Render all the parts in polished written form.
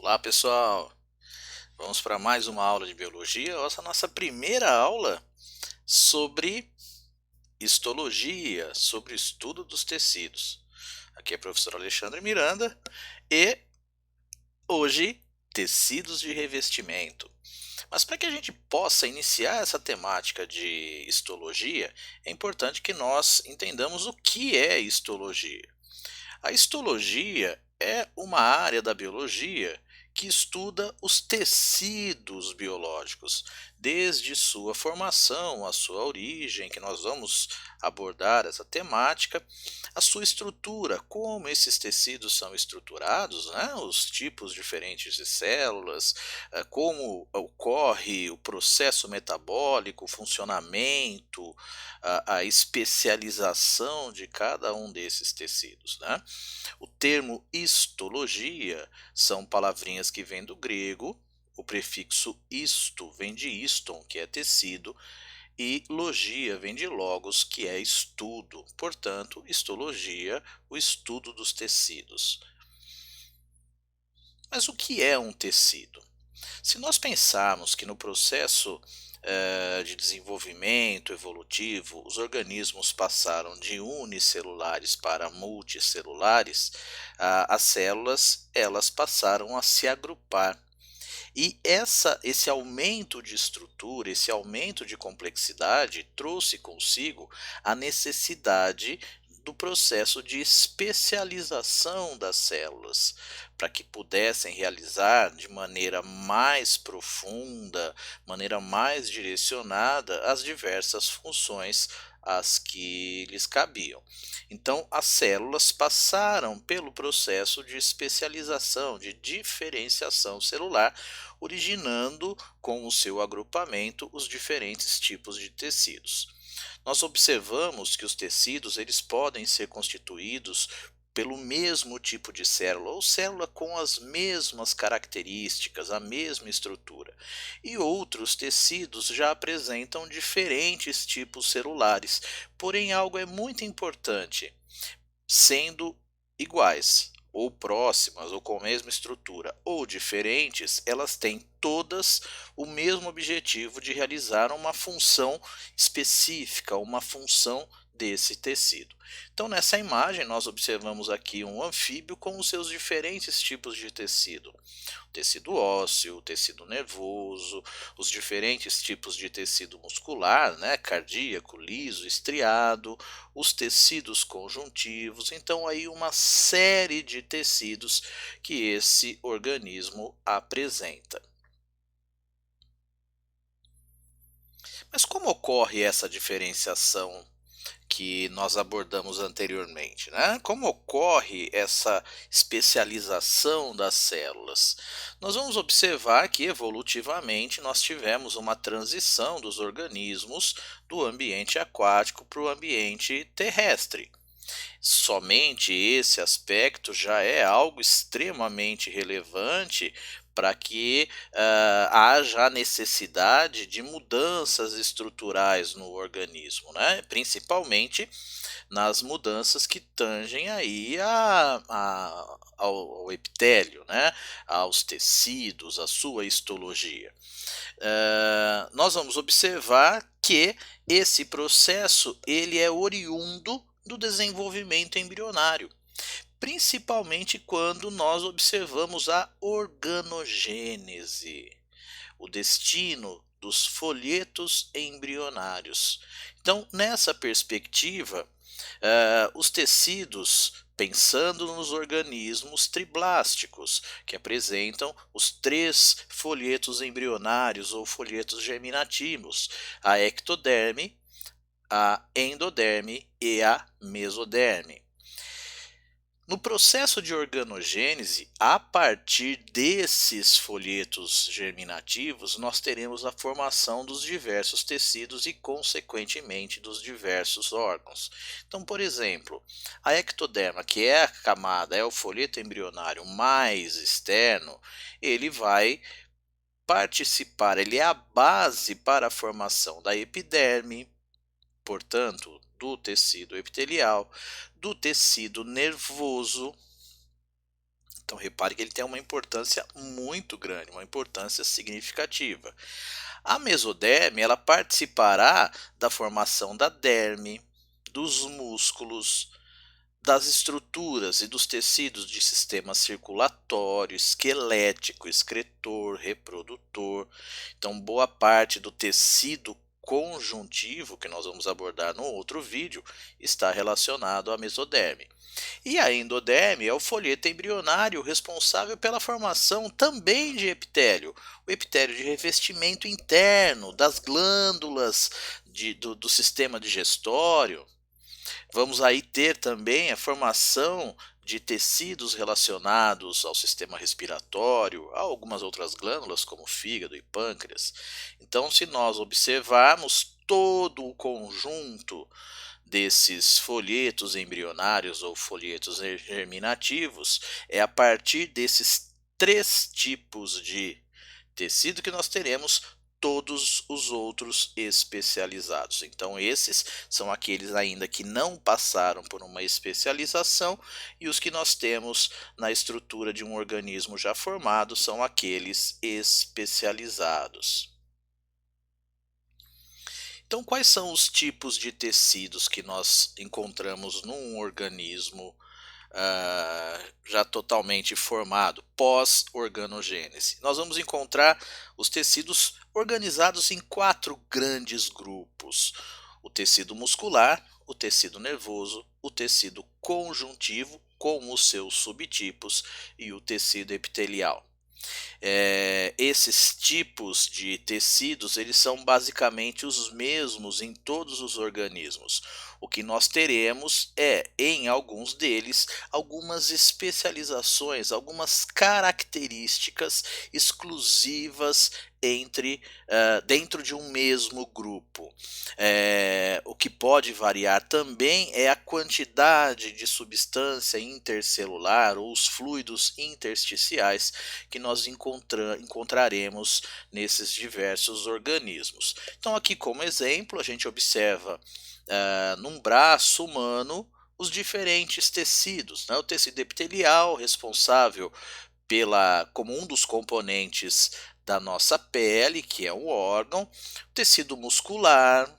Olá, pessoal. Vamos para mais uma aula de biologia. Essa é a nossa primeira aula sobre histologia, sobre o estudo dos tecidos. Aqui é o professor Alexandre Miranda e hoje tecidos de revestimento. Mas para que a gente possa iniciar essa temática de histologia, é importante que nós entendamos o que é histologia. A histologia é uma área da biologia que estuda os tecidos biológicos, desde sua formação, a sua origem, que nós vamos abordar essa temática, a sua estrutura, como esses tecidos são estruturados, né? Os tipos diferentes de células, como ocorre o processo metabólico, o funcionamento, a especialização de cada um desses tecidos, né? O termo histologia são palavrinhas que vêm do grego, o prefixo histo vem de histon, que é tecido, e logia vem de logos, que é estudo. Portanto, histologia, o estudo dos tecidos. Mas o que é um tecido? Se nós pensarmos que no processo de desenvolvimento evolutivo, os organismos passaram de unicelulares para multicelulares, as células elas passaram a se agrupar. E esse aumento de estrutura, esse aumento de complexidade trouxe consigo a necessidade do processo de especialização das células, para que pudessem realizar de maneira mais profunda, maneira mais direcionada as diversas funções às que lhes cabiam. Então, as células passaram pelo processo de especialização, de diferenciação celular, originando com o seu agrupamento os diferentes tipos de tecidos. Nós observamos que os tecidos eles podem ser constituídos pelo mesmo tipo de célula, ou célula com as mesmas características, a mesma estrutura. E outros tecidos já apresentam diferentes tipos celulares, porém algo é muito importante, sendo iguais, ou próximas, ou com a mesma estrutura, ou diferentes, elas têm todas o mesmo objetivo de realizar uma função específica, uma função desse tecido. Então, nessa imagem, nós observamos aqui um anfíbio com os seus diferentes tipos de tecido: o tecido ósseo, o tecido nervoso, os diferentes tipos de tecido muscular, né, cardíaco, liso, estriado, os tecidos conjuntivos. Então, aí uma série de tecidos que esse organismo apresenta. Mas como ocorre essa diferenciação que nós abordamos anteriormente, né? Como ocorre essa especialização das células? Nós vamos observar que evolutivamente nós tivemos uma transição dos organismos do ambiente aquático para o ambiente terrestre. Somente esse aspecto já é algo extremamente relevante para que haja a necessidade de mudanças estruturais no organismo, né? Principalmente nas mudanças que tangem aí ao epitélio, né? Aos tecidos, à sua histologia. Nós vamos observar que esse processo ele é oriundo do desenvolvimento embrionário, principalmente quando nós observamos a organogênese, o destino dos folhetos embrionários. Então, nessa perspectiva, os tecidos, pensando nos organismos triblásticos, que apresentam os três folhetos embrionários ou folhetos germinativos: a ectoderme, a endoderme e a mesoderme. No processo de organogênese, a partir desses folhetos germinativos, nós teremos a formação dos diversos tecidos e, consequentemente, dos diversos órgãos. Então, por exemplo, a ectoderma, que é a camada, é o folheto embrionário mais externo, ele vai participar, ele é a base para a formação da epiderme, portanto, do tecido epitelial, do tecido nervoso, Então repare que ele tem uma importância muito grande, uma importância significativa. A mesoderme, ela participará da formação da derme, dos músculos, das estruturas e dos tecidos de sistema circulatório, esquelético, excretor, reprodutor. Então, boa parte do tecido conjuntivo, que nós vamos abordar no outro vídeo, está relacionado à mesoderme. E a endoderme é o folheto embrionário responsável pela formação também de epitélio, o epitélio de revestimento interno das glândulas do sistema digestório. Vamos aí ter também a formação de tecidos relacionados ao sistema respiratório, a algumas outras glândulas como fígado e pâncreas. Então, se nós observarmos todo o conjunto desses folhetos embrionários ou folhetos germinativos, é a partir desses três tipos de tecido que nós teremos todos os outros especializados. Então, esses são aqueles ainda que não passaram por uma especialização, e os que nós temos na estrutura de um organismo já formado são aqueles especializados. Então, quais são os tipos de tecidos que nós encontramos num organismo já totalmente formado, pós-organogênese? Nós vamos encontrar os tecidos organizados em quatro grandes grupos: o tecido muscular, o tecido nervoso, o tecido conjuntivo, com os seus subtipos, e o tecido epitelial. Esses tipos de tecidos, eles são basicamente os mesmos em todos os organismos. O que nós teremos é, em alguns deles, algumas especializações, algumas características exclusivas dentro de um mesmo grupo. O que pode variar também é a quantidade de substância intercelular ou os fluidos intersticiais que nós encontraremos nesses diversos organismos. Então, aqui como exemplo, a gente observa num braço humano os diferentes tecidos, né? O tecido epitelial, responsável como um dos componentes da nossa pele, que é um órgão; o tecido muscular,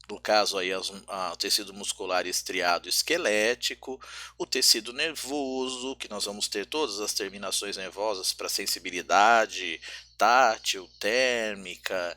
no caso aí o tecido muscular estriado esquelético; o tecido nervoso, que nós vamos ter todas as terminações nervosas para sensibilidade tátil, térmica;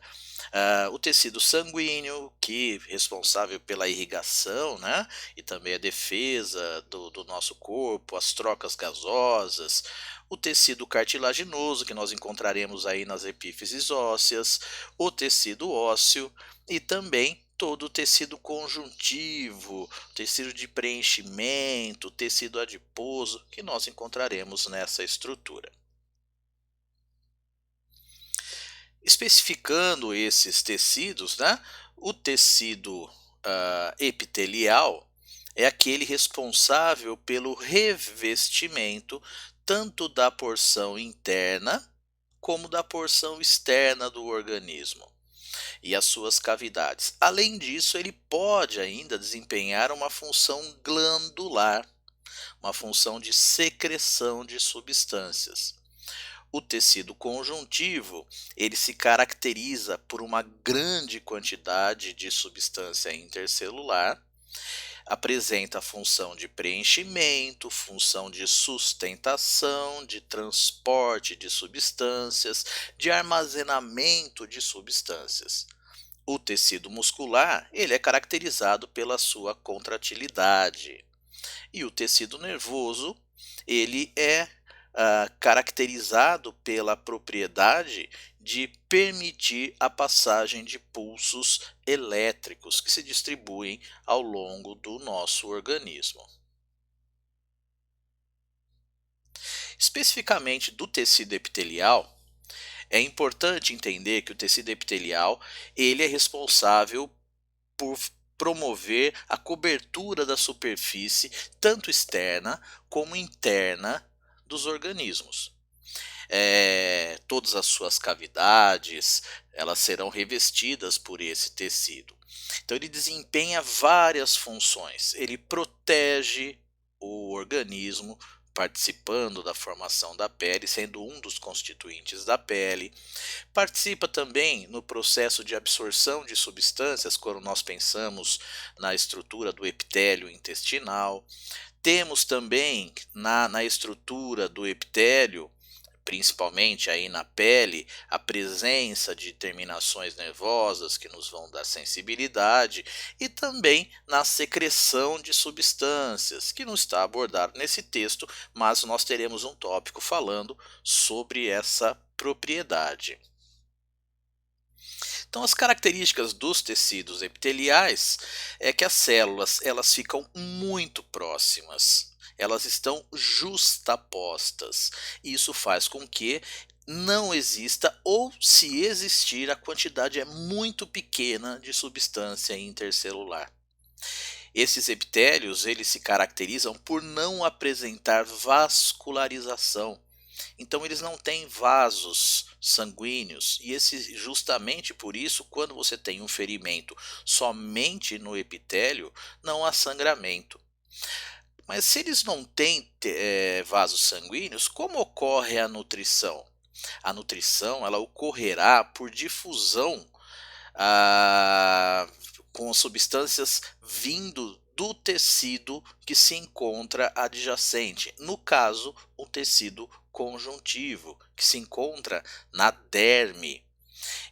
o tecido sanguíneo, que é responsável pela irrigação, né, e também a defesa do nosso corpo, as trocas gasosas; o tecido cartilaginoso, que nós encontraremos aí nas epífises ósseas; o tecido ósseo, e também todo o tecido conjuntivo, tecido de preenchimento, tecido adiposo, que nós encontraremos nessa estrutura. Especificando esses tecidos, né, o tecido epitelial é aquele responsável pelo revestimento tanto da porção interna como da porção externa do organismo e as suas cavidades. Além disso, ele pode ainda desempenhar uma função glandular, uma função de secreção de substâncias. O tecido conjuntivo, ele se caracteriza por uma grande quantidade de substância intercelular, apresenta a função de preenchimento, função de sustentação, de transporte de substâncias, de armazenamento de substâncias. O tecido muscular, ele é caracterizado pela sua contratilidade. E o tecido nervoso, ele é caracterizado pela propriedade de permitir a passagem de pulsos elétricos que se distribuem ao longo do nosso organismo. Especificamente do tecido epitelial, é importante entender que o tecido epitelial, ele é responsável por promover a cobertura da superfície, tanto externa como interna, dos organismos. Todas as suas cavidades, elas serão revestidas por esse tecido. Então ele desempenha várias funções. Ele protege o organismo participando da formação da pele, sendo um dos constituintes da pele. Participa também no processo de absorção de substâncias, quando nós pensamos na estrutura do epitélio intestinal. Temos também na estrutura do epitélio, principalmente aí na pele, a presença de terminações nervosas que nos vão dar sensibilidade, e também na secreção de substâncias, que não está abordado nesse texto, mas nós teremos um tópico falando sobre essa propriedade. Então, as características dos tecidos epiteliais é que as células elas ficam muito próximas, elas estão justapostas. Isso faz com que não exista, ou se existir, a quantidade é muito pequena de substância intercelular. Esses epitélios eles se caracterizam por não apresentar vascularização. Então eles não têm vasos sanguíneos, e justamente por isso, quando você tem um ferimento somente no epitélio, não há sangramento. Mas se eles não têm vasos sanguíneos, como ocorre a nutrição? A nutrição ela ocorrerá por difusão, ah, com substâncias vindo do tecido que se encontra adjacente, no caso, o tecido conjuntivo, que se encontra na derme.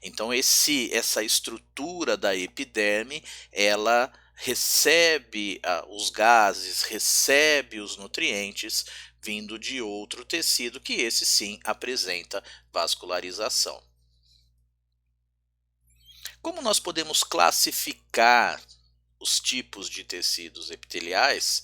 Então essa estrutura da epiderme, ela recebe os gases, recebe os nutrientes vindo de outro tecido, que esse sim apresenta vascularização. Como nós podemos classificar os tipos de tecidos epiteliais?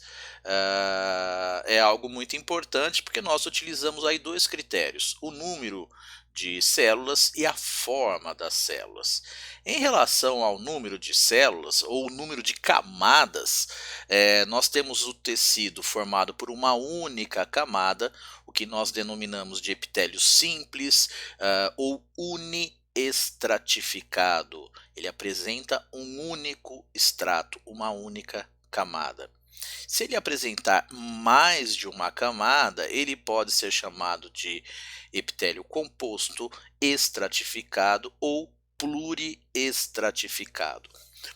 É algo muito importante, porque nós utilizamos aí dois critérios: o número de células e a forma das células. Em relação ao número de células ou o número de camadas, nós temos o tecido formado por uma única camada, o que nós denominamos de epitélio simples, ou uniestratificado. Ele apresenta um único estrato, uma única camada. Se ele apresentar mais de uma camada, ele pode ser chamado de epitélio composto, estratificado ou pluriestratificado.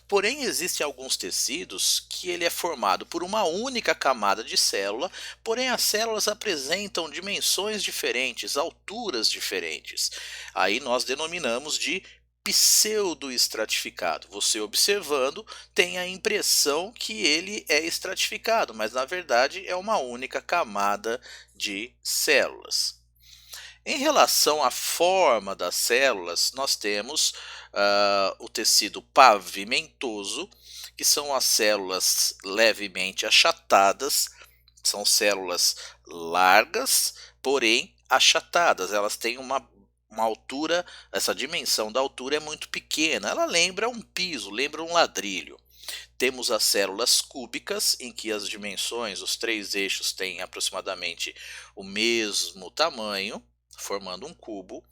Porém, existem alguns tecidos que ele é formado por uma única camada de célula, porém as células apresentam dimensões diferentes, alturas diferentes. Aí nós denominamos de pseudoestratificado. Você observando tem a impressão que ele é estratificado, mas na verdade é uma única camada de células. Em relação à forma das células, nós temos o tecido pavimentoso, que são as células levemente achatadas, são células largas, porém achatadas. Elas têm uma altura, essa dimensão da altura é muito pequena, ela lembra um piso, lembra um ladrilho. Temos as células cúbicas, em que as dimensões, os três eixos têm aproximadamente o mesmo tamanho, formando um cubo.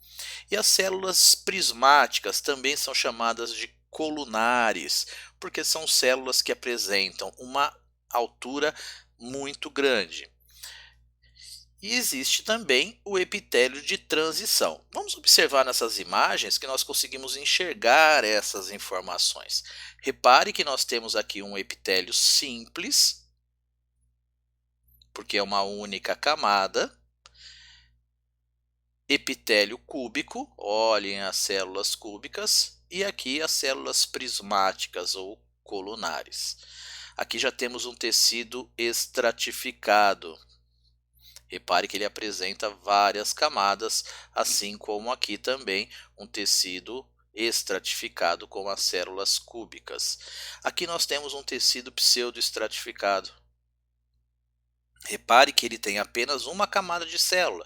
E as células prismáticas também são chamadas de colunares, porque são células que apresentam uma altura muito grande. E existe também o epitélio de transição. Vamos observar nessas imagens que nós conseguimos enxergar essas informações. Repare que nós temos aqui um epitélio simples, porque é uma única camada. Epitélio cúbico, olhem as células cúbicas, e aqui as células prismáticas ou colunares. Aqui já temos um tecido estratificado. Repare que ele apresenta várias camadas, assim como aqui também um tecido estratificado com as células cúbicas. Aqui nós temos um tecido pseudoestratificado. Repare que ele tem apenas uma camada de célula,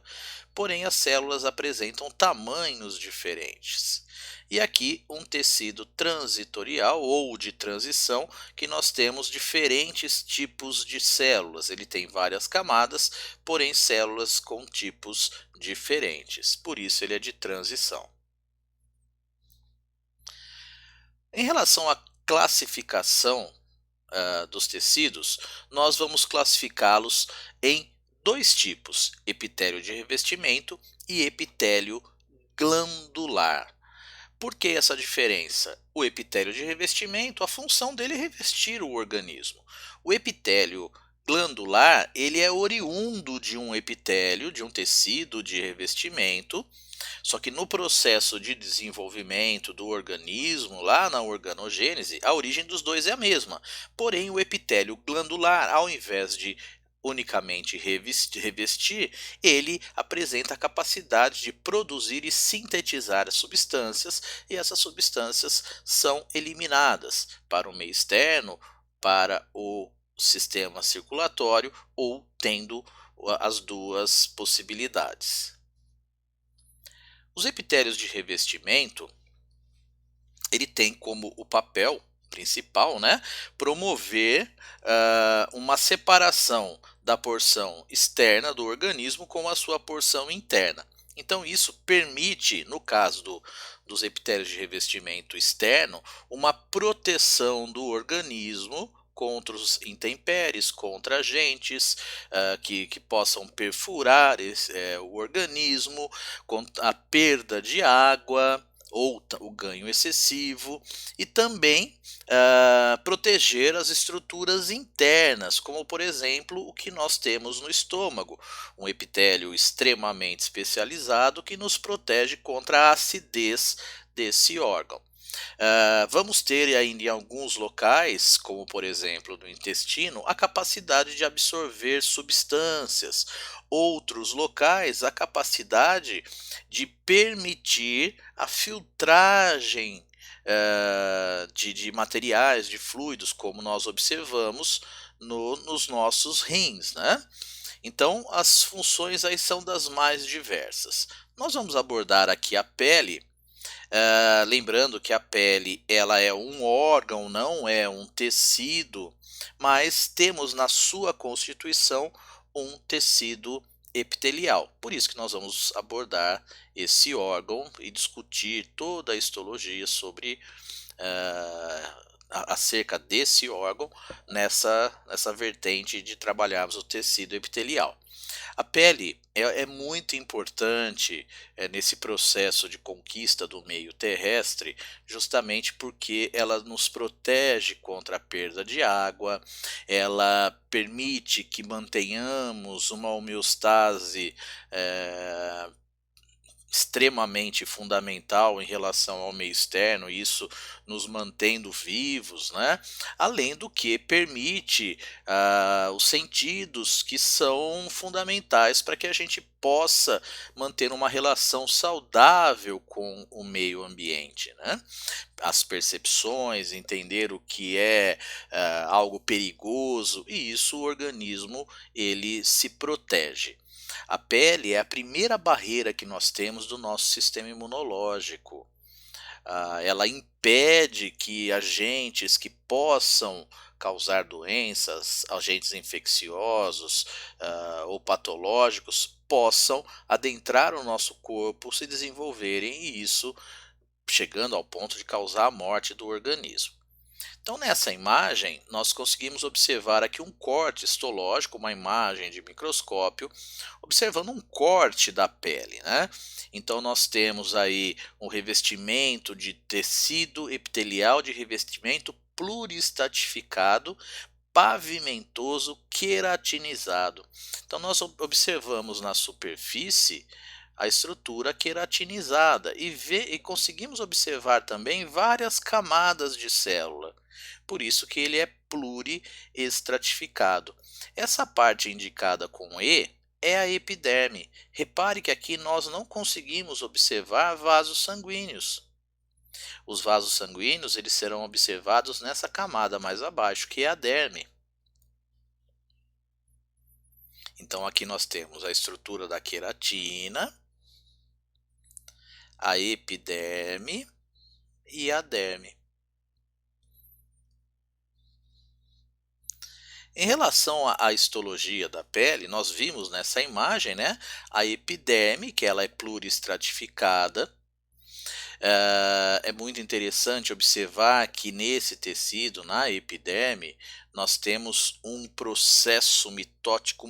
porém as células apresentam tamanhos diferentes. E aqui um tecido transitorial ou de transição, que nós temos diferentes tipos de células. Ele tem várias camadas, porém células com tipos diferentes. Por isso ele é de transição. Em relação à classificação dos tecidos, nós vamos classificá-los em dois tipos: epitélio de revestimento e epitélio glandular. Por que essa diferença? O epitélio de revestimento, a função dele é revestir o organismo. O epitélio glandular, ele é oriundo de um epitélio, de um tecido de revestimento, só que no processo de desenvolvimento do organismo, lá na organogênese, a origem dos dois é a mesma. Porém, o epitélio glandular, ao invés de unicamente revestir, ele apresenta a capacidade de produzir e sintetizar as substâncias, e essas substâncias são eliminadas para o meio externo, para o sistema circulatório, ou tendo as duas possibilidades. Os epitélios de revestimento, ele tem como o papel principal, né, promover uma separação da porção externa do organismo com a sua porção interna. Então isso permite, no caso dos epitélios de revestimento externo, uma proteção do organismo contra os intempéries, contra agentes que possam perfurar o organismo, contra a perda de água ou o ganho excessivo, e também proteger as estruturas internas, como por exemplo o que nós temos no estômago, um epitélio extremamente especializado que nos protege contra a acidez desse órgão. Vamos ter ainda em alguns locais, como por exemplo no intestino, a capacidade de absorver substâncias. Outros locais, a capacidade de permitir a filtragem de materiais, de fluidos, como nós observamos nos nossos rins, né? Então, as funções aí são das mais diversas. Nós vamos abordar aqui a pele. Lembrando que a pele ela é um órgão, não é um tecido, mas temos na sua constituição um tecido epitelial. Por isso que nós vamos abordar esse órgão e discutir toda a histologia sobre acerca desse órgão nessa vertente de trabalharmos o tecido epitelial. A pele é muito importante nesse processo de conquista do meio terrestre, justamente porque ela nos protege contra a perda de água, ela permite que mantenhamos uma homeostase extremamente fundamental em relação ao meio externo, isso nos mantendo vivos, né? Além do que permite os sentidos que são fundamentais para que a gente possa manter uma relação saudável com o meio ambiente, né? As percepções, entender o que é algo perigoso, e isso o organismo ele se protege. A pele é a primeira barreira que nós temos do nosso sistema imunológico. Ela impede que agentes que possam causar doenças, agentes infecciosos ou patológicos, possam adentrar o nosso corpo, se desenvolverem, e isso chegando ao ponto de causar a morte do organismo. Então, nessa imagem, nós conseguimos observar aqui um corte histológico, uma imagem de microscópio, observando um corte da pele, né? Então, nós temos aí um revestimento de tecido epitelial de revestimento pluristratificado, pavimentoso, queratinizado. Então, nós observamos na superfície a estrutura queratinizada e conseguimos observar também várias camadas de célula. Por isso que ele é pluriestratificado. Essa parte indicada com E é a epiderme. Repare que aqui nós não conseguimos observar vasos sanguíneos. Os vasos sanguíneos eles serão observados nessa camada mais abaixo, que é a derme. Então aqui nós temos a estrutura da queratina, a epiderme e a derme. Em relação à histologia da pele, nós vimos nessa imagem, né, a epiderme, que ela é pluristratificada. É muito interessante observar que nesse tecido, na epiderme, nós temos um processo mitótico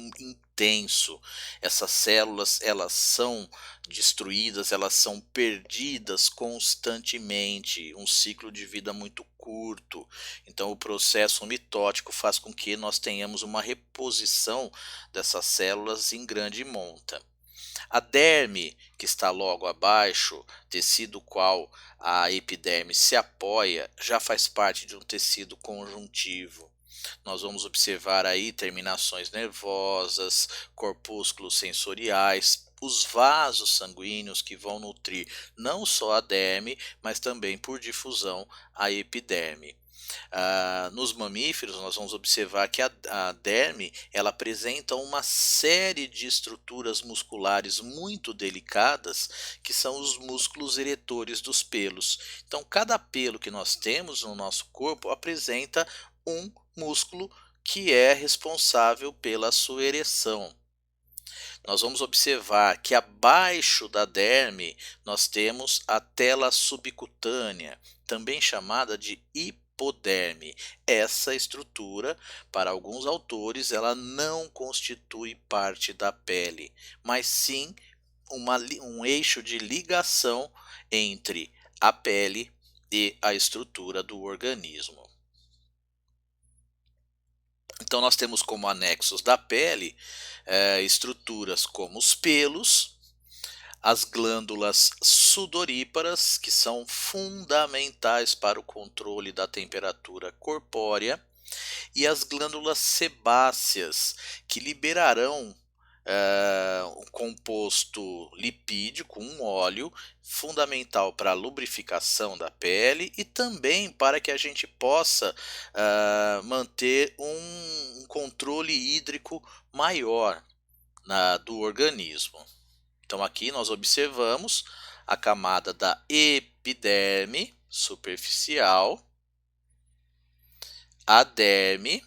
denso. Essas células, elas são destruídas, elas são perdidas constantemente, um ciclo de vida muito curto. Então o processo mitótico faz com que nós tenhamos uma reposição dessas células em grande monta. A derme, que está logo abaixo, tecido qual a epiderme se apoia, já faz parte de um tecido conjuntivo. Nós vamos observar aí terminações nervosas, corpúsculos sensoriais, os vasos sanguíneos que vão nutrir não só a derme, mas também por difusão a epiderme. Nos mamíferos, nós vamos observar que a derme ela apresenta uma série de estruturas musculares muito delicadas, que são os músculos eretores dos pelos. Então, cada pelo que nós temos no nosso corpo apresenta um músculo que é responsável pela sua ereção. Nós vamos observar que abaixo da derme nós temos a tela subcutânea, também chamada de hipoderme. Essa estrutura, para alguns autores, ela não constitui parte da pele, mas sim um eixo de ligação entre a pele e a estrutura do organismo. Então nós temos como anexos da pele estruturas como os pelos, as glândulas sudoríparas, que são fundamentais para o controle da temperatura corpórea, e as glândulas sebáceas, que liberarão um composto lipídico, um óleo, fundamental para a lubrificação da pele e também para que a gente possa manter um controle hídrico maior do organismo. Então aqui nós observamos a camada da epiderme superficial, a derme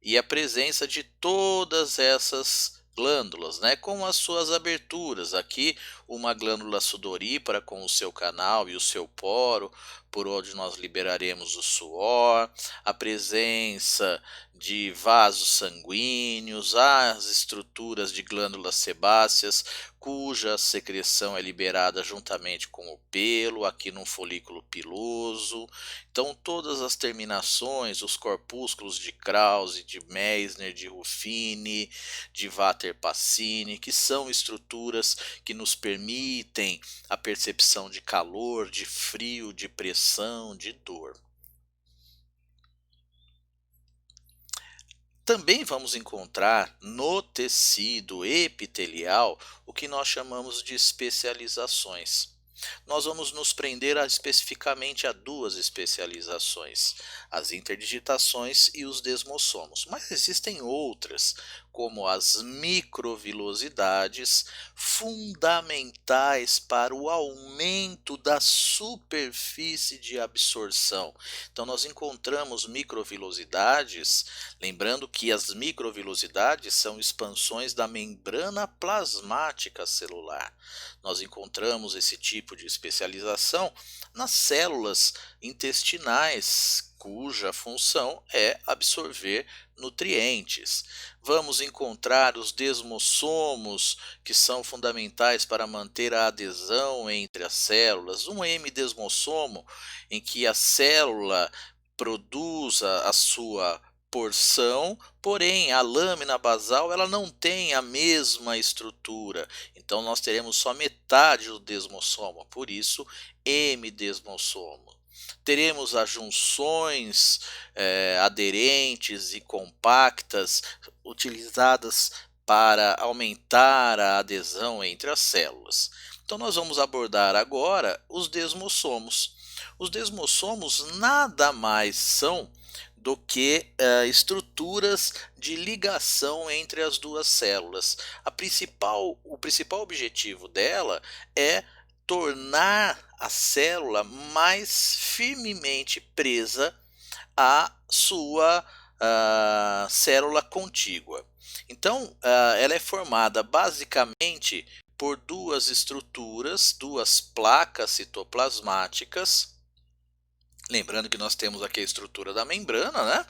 e a presença de todas essas glândulas, né, com as suas aberturas. Aqui uma glândula sudorípara com o seu canal e o seu poro, por onde nós liberaremos o suor, a presença de vasos sanguíneos, as estruturas de glândulas sebáceas, cuja secreção é liberada juntamente com o pelo, aqui num folículo piloso. Então todas as terminações, os corpúsculos de Krause, de Meissner, de Ruffini, de Vater-Passini, que são estruturas que nos permitem a percepção de calor, de frio, de pressão, de dor. Também vamos encontrar no tecido epitelial o que nós chamamos de especializações. Nós vamos nos prender especificamente a duas especializações, as interdigitações e os desmossomos, mas existem outras, como as microvilosidades, fundamentais para o aumento da superfície de absorção. Então nós encontramos microvilosidades, lembrando que as microvilosidades são expansões da membrana plasmática celular. Nós encontramos esse tipo de especialização nas células intestinais, cuja função é absorver nutrientes. Vamos encontrar os desmossomos, que são fundamentais para manter a adesão entre as células. Um hemidesmossomo, em que a célula produz a sua porção, porém a lâmina basal ela não tem a mesma estrutura, então nós teremos só metade do desmossoma, por isso hemidesmossomo. Teremos as junções aderentes e compactas utilizadas para aumentar a adesão entre as células. Então nós vamos abordar agora os desmossomos. Os desmossomos nada mais são do que estruturas de ligação entre as duas células. O principal objetivo dela é tornar a célula mais firmemente presa à sua célula contígua. Então, ela é formada basicamente por duas estruturas, duas placas citoplasmáticas. Lembrando que nós temos aqui a estrutura da membrana, né?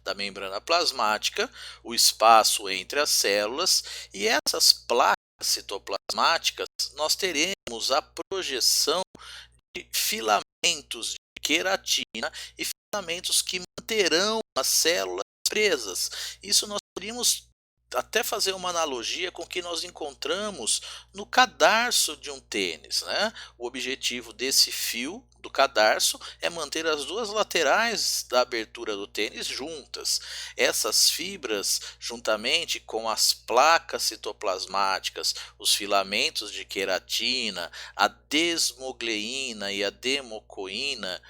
da membrana plasmática, o espaço entre as células, e essas placas citoplasmáticas nós teremos a projeção de filamentos de queratina e filamentos que manterão as células presas. Isso nós poderíamos até fazer uma analogia com o que nós encontramos no cadarço de um tênis, né? O objetivo desse fio do cadarço é manter as duas laterais da abertura do tênis juntas. Essas fibras, juntamente com as placas citoplasmáticas, os filamentos de queratina, a desmogleína e a democoína,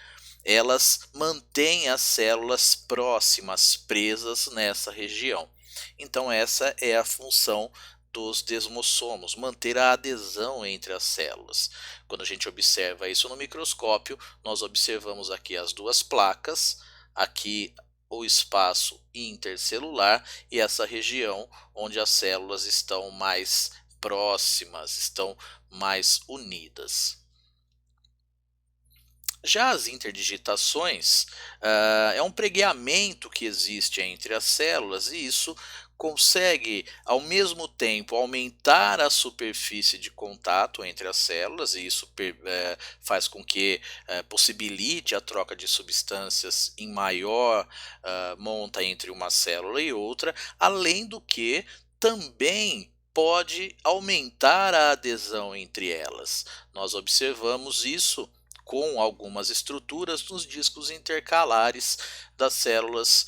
elas mantêm as células próximas, presas nessa região. Então essa é a função dos desmossomos, manter a adesão entre as células. Quando a gente observa isso no microscópio, nós observamos aqui as duas placas, aqui o espaço intercelular e essa região onde as células estão mais próximas, estão mais unidas. Já as interdigitações, é um pregueamento que existe entre as células e isso consegue, ao mesmo tempo, aumentar a superfície de contato entre as células e isso faz com que possibilite a troca de substâncias em maior monta entre uma célula e outra, além do que também pode aumentar a adesão entre elas. Nós observamos isso com algumas estruturas nos discos intercalares das células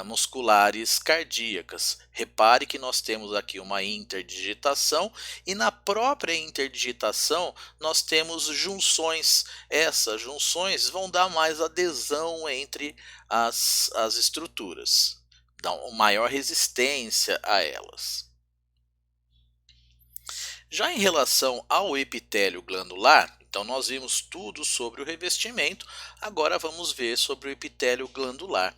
musculares cardíacas. Repare que nós temos aqui uma interdigitação e na própria interdigitação nós temos junções. Essas junções vão dar mais adesão entre as estruturas, dão maior resistência a elas. Já em relação ao epitélio glandular, então nós vimos tudo sobre o revestimento, agora vamos ver sobre o epitélio glandular.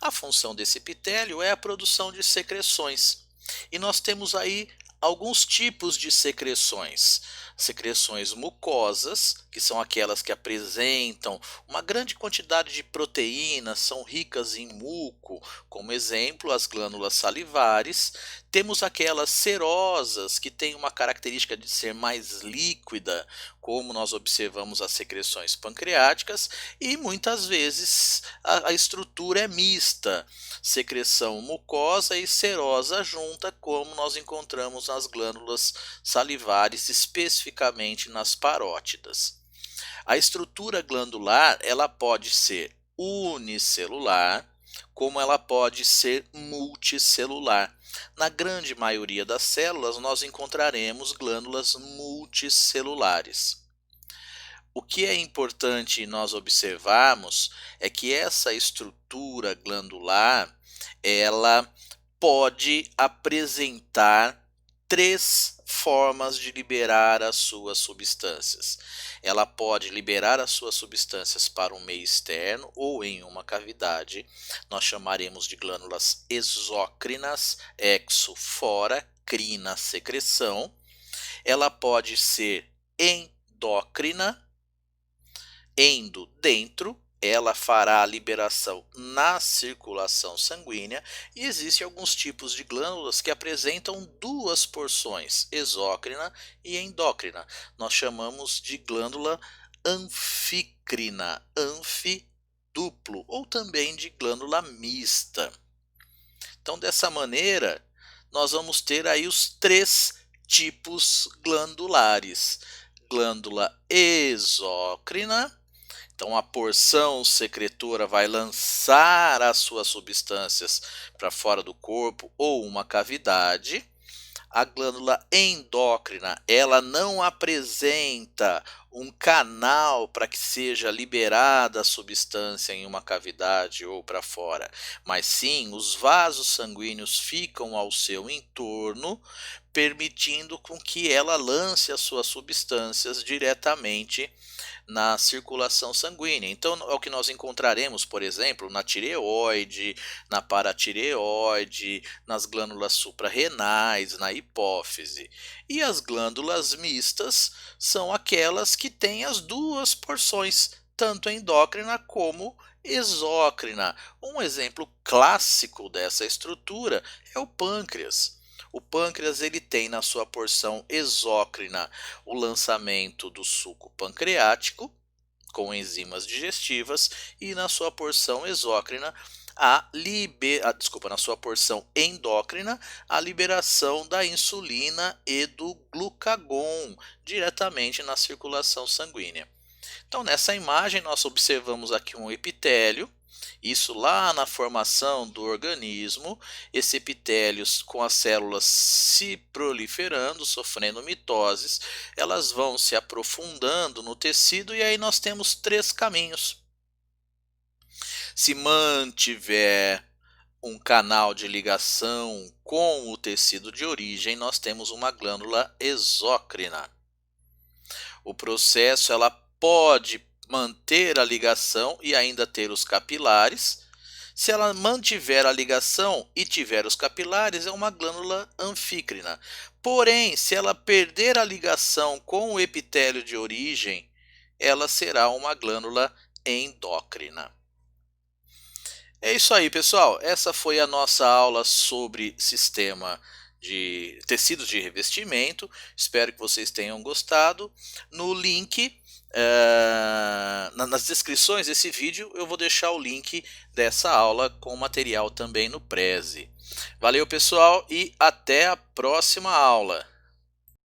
A função desse epitélio é a produção de secreções. E nós temos aí alguns tipos de secreções. Secreções mucosas, que são aquelas que apresentam uma grande quantidade de proteínas, são ricas em muco, como exemplo as glândulas salivares. Temos aquelas serosas, que têm uma característica de ser mais líquida, como nós observamos as secreções pancreáticas, e muitas vezes a estrutura é mista, secreção mucosa e serosa junta, como nós encontramos nas glândulas salivares, especificamente nas parótidas. A estrutura glandular, ela pode ser unicelular, como ela pode ser multicelular. Na grande maioria das células, nós encontraremos glândulas multicelulares. O que é importante nós observarmos é que essa estrutura glandular, ela pode apresentar três formas de liberar as suas substâncias. Ela pode liberar as suas substâncias para um meio externo ou em uma cavidade. Nós chamaremos de glândulas exócrinas, exo, fora, crina, secreção. Ela pode ser endócrina, endo, dentro, ela fará a liberação na circulação sanguínea e existem alguns tipos de glândulas que apresentam duas porções, exócrina e endócrina. Nós chamamos de glândula anfícrina, anfi duplo, ou também de glândula mista. Então, dessa maneira, nós vamos ter aí os três tipos glandulares: glândula exócrina. Então, a porção secretora vai lançar as suas substâncias para fora do corpo ou uma cavidade. A glândula endócrina, ela não apresenta um canal para que seja liberada a substância em uma cavidade ou para fora, mas sim os vasos sanguíneos ficam ao seu entorno, permitindo com que ela lance as suas substâncias diretamente na circulação sanguínea. Então, é o que nós encontraremos, por exemplo, na tireoide, na paratireoide, nas glândulas suprarrenais, na hipófise. E as glândulas mistas são aquelas que têm as duas porções, tanto endócrina como exócrina. Um exemplo clássico dessa estrutura é o pâncreas. O pâncreas ele tem na sua porção exócrina o lançamento do suco pancreático, com enzimas digestivas, e na sua porção exócrina na sua porção endócrina, a liberação da insulina e do glucagon diretamente na circulação sanguínea. Então, nessa imagem, nós observamos aqui um epitélio, isso lá na formação do organismo, esse epitélio com as células se proliferando, sofrendo mitoses, elas vão se aprofundando no tecido e aí nós temos três caminhos. Se mantiver um canal de ligação com o tecido de origem, nós temos uma glândula exócrina. O processo ela pode manter a ligação e ainda ter os capilares. Se ela mantiver a ligação e tiver os capilares, é uma glândula anfícrina. Porém, se ela perder a ligação com o epitélio de origem, ela será uma glândula endócrina. É isso aí, pessoal. Essa foi a nossa aula sobre sistema de tecidos de revestimento. Espero que vocês tenham gostado. No link, nas descrições desse vídeo, eu vou deixar o link dessa aula com material também no Prezi. Valeu, pessoal, e até a próxima aula.